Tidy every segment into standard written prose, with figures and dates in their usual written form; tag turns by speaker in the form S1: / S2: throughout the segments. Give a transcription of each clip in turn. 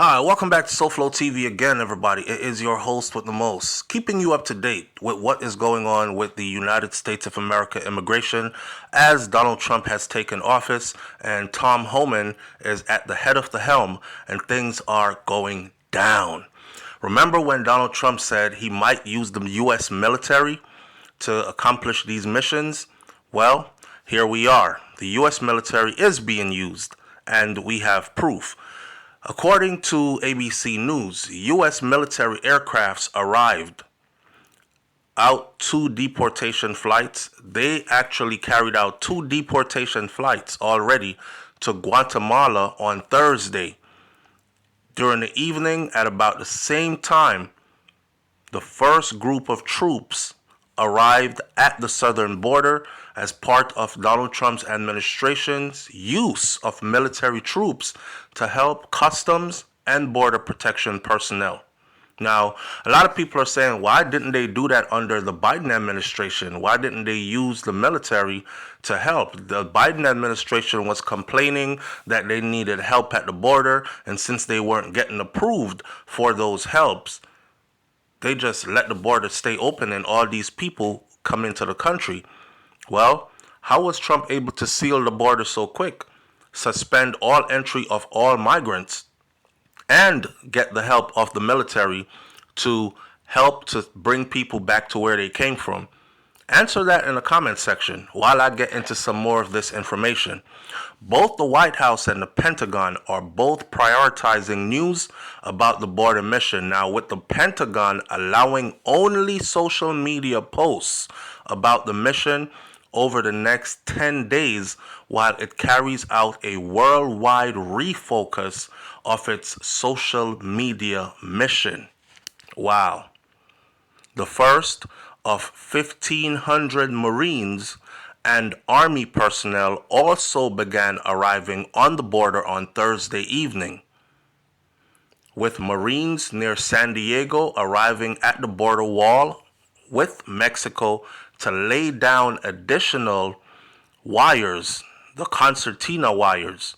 S1: Hi, welcome back to SouFLoTV again, everybody. It is your host with the most, keeping you up to date with what is going on with the United States of America immigration as Donald Trump has taken office and Tom Homan is at the head of the helm and things are going down. Remember when Donald Trump said he might use the U.S. military to accomplish these missions? Well, here we are. The U.S. military is being used, and we have proof. According to ABC News, U.S. military aircrafts arrived out 2 deportation flights. They actually carried out 2 deportation flights already to Guatemala on Thursday. During the evening, at about the same time, the first group of troops arrived at the southern border as part of Donald Trump's administration's use of military troops to help customs and border protection personnel. Now, a lot of people are saying, why didn't they do that under the Biden administration? Why didn't they use the military to help? The Biden administration was complaining that they needed help at the border, and since they weren't getting approved for those helps, they just let the border stay open and all these people come into the country. Well, how was Trump able to seal the border so quick, suspend all entry of all migrants, and get the help of the military to help to bring people back to where they came from? Answer that in the comment section while I get into some more of this information. Both the White House and the Pentagon are both prioritizing news about the border mission. Now, with the Pentagon allowing only social media posts about the mission over the next 10 days while it carries out a worldwide refocus of its social media mission. Wow. The first of 1,500 Marines and Army personnel also began arriving on the border on Thursday evening, with Marines near San Diego arriving at the border wall with Mexico to lay down additional wires, the concertina wires,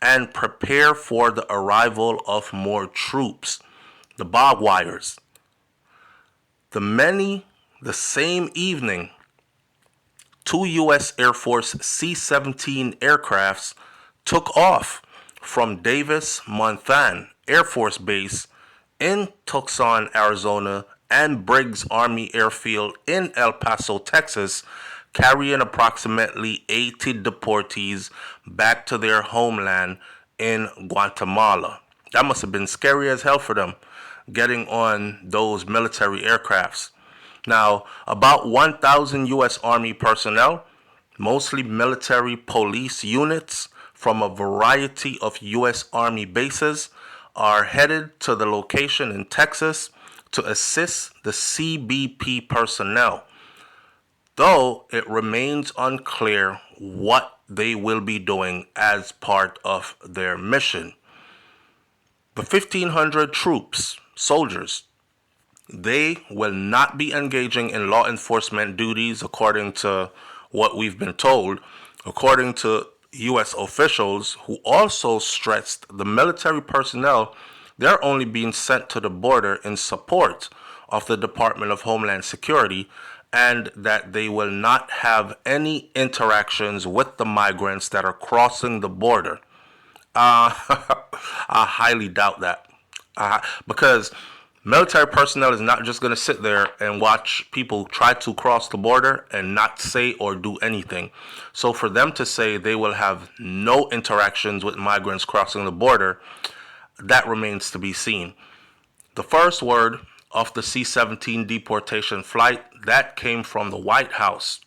S1: and prepare for the arrival of more troops, the barbed wires. The same evening, 2 U.S. Air Force C-17 aircrafts took off from Davis-Monthan Air Force Base in Tucson, Arizona, and Briggs Army Airfield in El Paso, Texas, carrying approximately 80 deportees back to their homeland in Guatemala. That must have been scary as hell for them, getting on those military aircrafts. Now, about 1,000 U.S. Army personnel, mostly military police units from a variety of U.S. Army bases, are headed to the location in Texas to assist the CBP personnel, though it remains unclear what they will be doing as part of their mission. The 1,500 troops, soldiers, they will not be engaging in law enforcement duties according to what we've been told, according to U.S. officials who also stressed the military personnel, they're only being sent to the border in support of the Department of Homeland Security, and that they will not have any interactions with the migrants that are crossing the border. I highly doubt that, because military personnel is not just going to sit there and watch people try to cross the border and not say or do anything. So for them to say they will have no interactions with migrants crossing the border, that remains to be seen. The first word of the C-17 deportation flight, that came from the White House,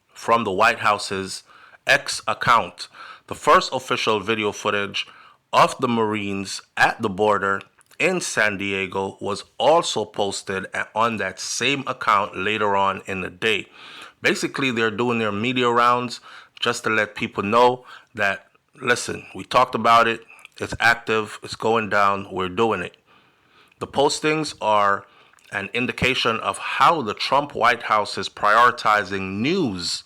S1: from the White House's X account. The first official video footage of the Marines at the border in San Diego was also posted on that same account later on in the day. Basically, they're doing their media rounds just to let people know that, listen, we talked about it, it's active, it's going down, we're doing it. The postings are an indication of how the Trump White House is prioritizing news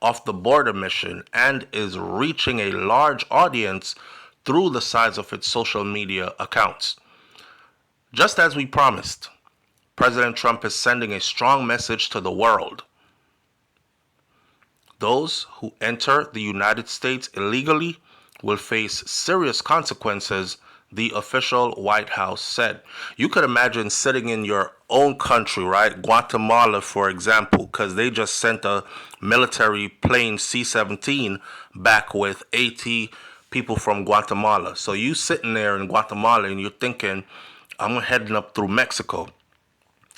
S1: of the border mission and is reaching a large audience through the sides of its social media accounts. Just as we promised, President Trump is sending a strong message to the world. Those who enter the United States illegally will face serious consequences, the official White House said. You could imagine sitting in your own country, right? Guatemala, for example, because they just sent a military plane C-17 back with 80 people from Guatemala. So you sitting there in Guatemala and you're thinking, I'm heading up through Mexico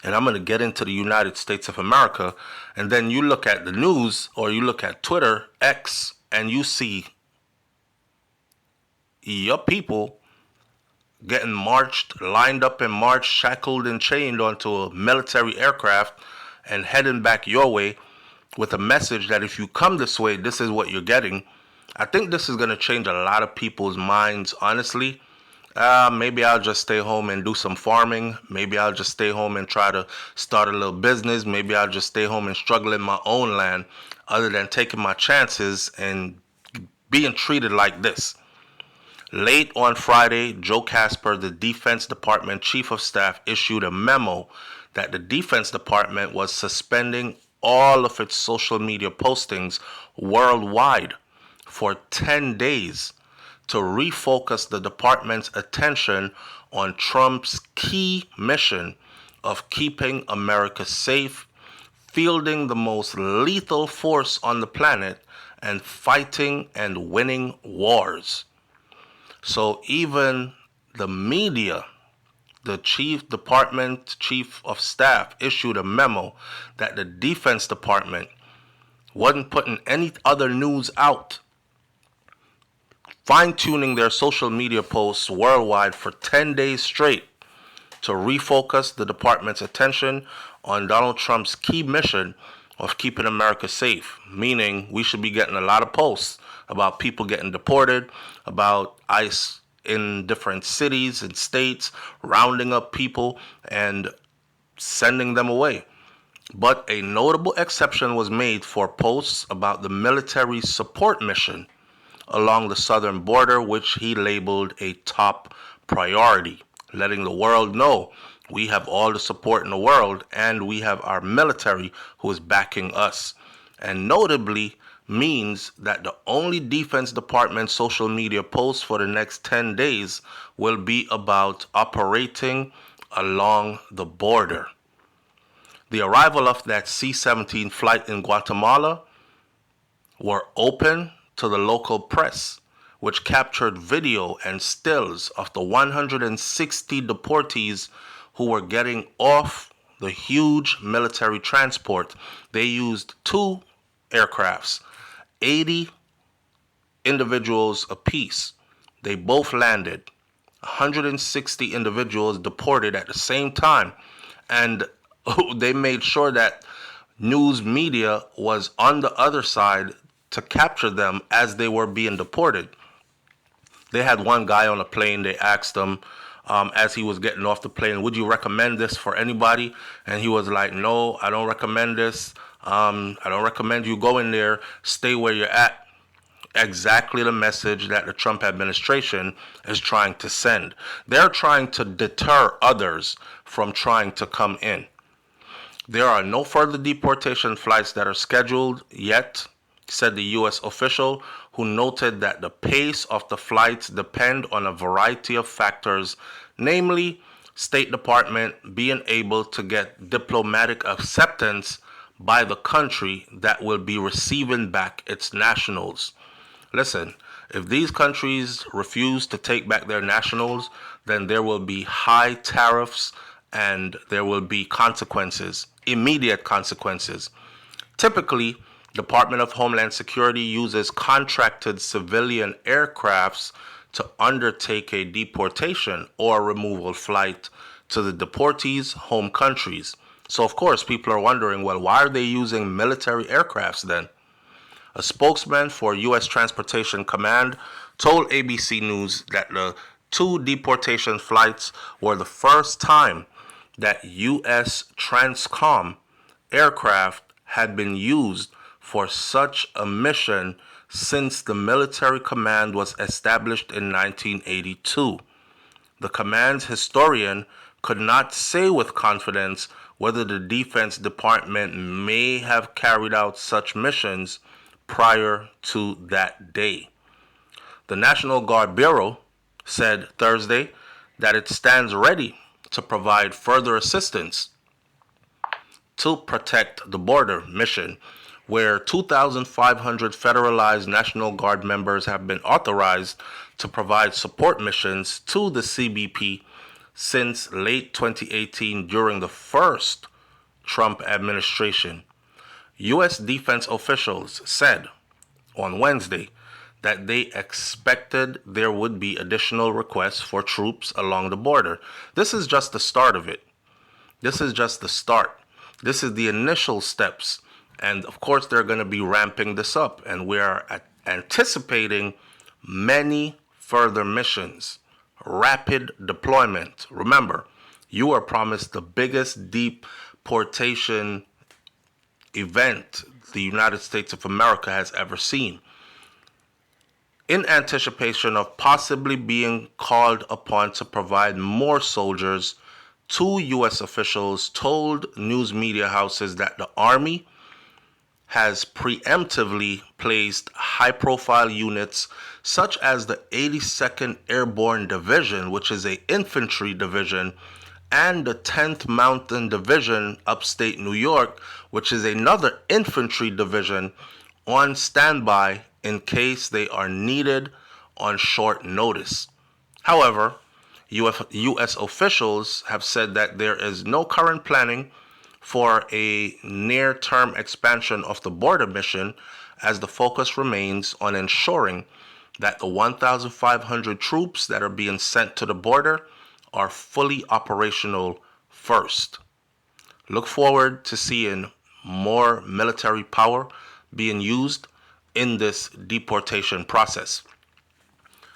S1: and I'm going to get into the United States of America. And then you look at the news or you look at Twitter, X, and you see your people getting marched, lined up and marched, shackled and chained onto a military aircraft and heading back your way with a message that if you come this way, this is what you're getting. I think this is going to change a lot of people's minds, honestly. Maybe I'll just stay home and do some farming. Maybe I'll just stay home and try to start a little business. Maybe I'll just stay home and struggle in my own land other than taking my chances and being treated like this. Late on Friday, Joe Casper, the Defense Department Chief of Staff, issued a memo that the Defense Department was suspending all of its social media postings worldwide for 10 days to refocus the department's attention on Trump's key mission of keeping America safe, fielding the most lethal force on the planet, and fighting and winning wars. So even the media, the Chief of Staff issued a memo that the Defense Department wasn't putting any other news out, fine-tuning their social media posts worldwide for 10 days straight to refocus the department's attention on Donald Trump's key mission of keeping America safe, meaning we should be getting a lot of posts about people getting deported, about ICE in different cities and states rounding up people and sending them away. But a notable exception was made for posts about the military support mission along the southern border, which he labeled a top priority, letting the world know we have all the support in the world and we have our military who is backing us. And notably means that the only Defense Department social media posts for the next 10 days will be about operating along the border. The arrival of that C-17 flight in Guatemala were open to the local press, which captured video and stills of the 160 deportees who were getting off the huge military transport. They used 2 aircrafts, 80 individuals apiece. They both landed. 160 individuals deported at the same time. And they made sure that news media was on the other side to capture them as they were being deported. They had one guy on a plane. They asked him as he was getting off the plane, would you recommend this for anybody? And he was like, no, I don't recommend this. I don't recommend you going there. Stay where you're at. Exactly the message that the Trump administration is trying to send. They're trying to deter others from trying to come in. There are no further deportation flights that are scheduled yet, said the U.S. official, who noted that the pace of the flights depend on a variety of factors, namely State Department being able to get diplomatic acceptance by the country that will be receiving back its nationals. Listen, if these countries refuse to take back their nationals, then there will be high tariffs and there will be consequences, immediate consequences. Typically, Department of Homeland Security uses contracted civilian aircrafts to undertake a deportation or removal flight to the deportees' home countries. So, of course, people are wondering, well, why are they using military aircrafts then? A spokesman for U.S. Transportation Command told ABC News that the 2 deportation flights were the first time that U.S. Transcom aircraft had been used for such a mission since the military command was established in 1982. The command's historian could not say with confidence whether the Defense Department may have carried out such missions prior to that day. The National Guard Bureau said Thursday that it stands ready to provide further assistance to protect the border mission, where 2,500 federalized National Guard members have been authorized to provide support missions to the CBP since late 2018 during the first Trump administration. U.S. defense officials said on Wednesday that they expected there would be additional requests for troops along the border. This is just the start of it. This is just the start. This is the initial steps. And of course, they're going to be ramping this up. And we are anticipating many further missions. Rapid deployment. Remember, you are promised the biggest deportation event the United States of America has ever seen. In anticipation of possibly being called upon to provide more soldiers, two U.S. officials told news media houses that the Army has preemptively placed high-profile units such as the 82nd Airborne Division, which is an infantry division, and the 10th Mountain Division, upstate New York, which is another infantry division, on standby in case they are needed on short notice. However, U.S. officials have said that there is no current planning for a near-term expansion of the border mission, as the focus remains on ensuring that the 1,500 troops that are being sent to the border are fully operational first. Look forward to seeing more military power being used in this deportation process.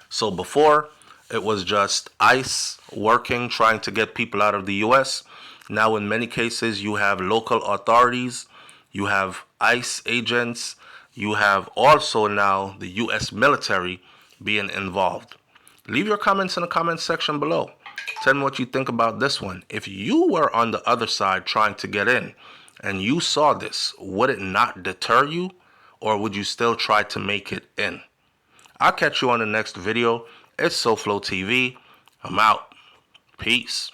S1: So before, it was just ICE working, trying to get people out of the U.S. Now, in many cases, you have local authorities, you have ICE agents, you have also now the U.S. military being involved. Leave your comments in the comments section below. Tell me what you think about this one. If you were on the other side trying to get in and you saw this, would it not deter you, or would you still try to make it in? I'll catch you on the next video. It's SouFLoTV. I'm out. Peace.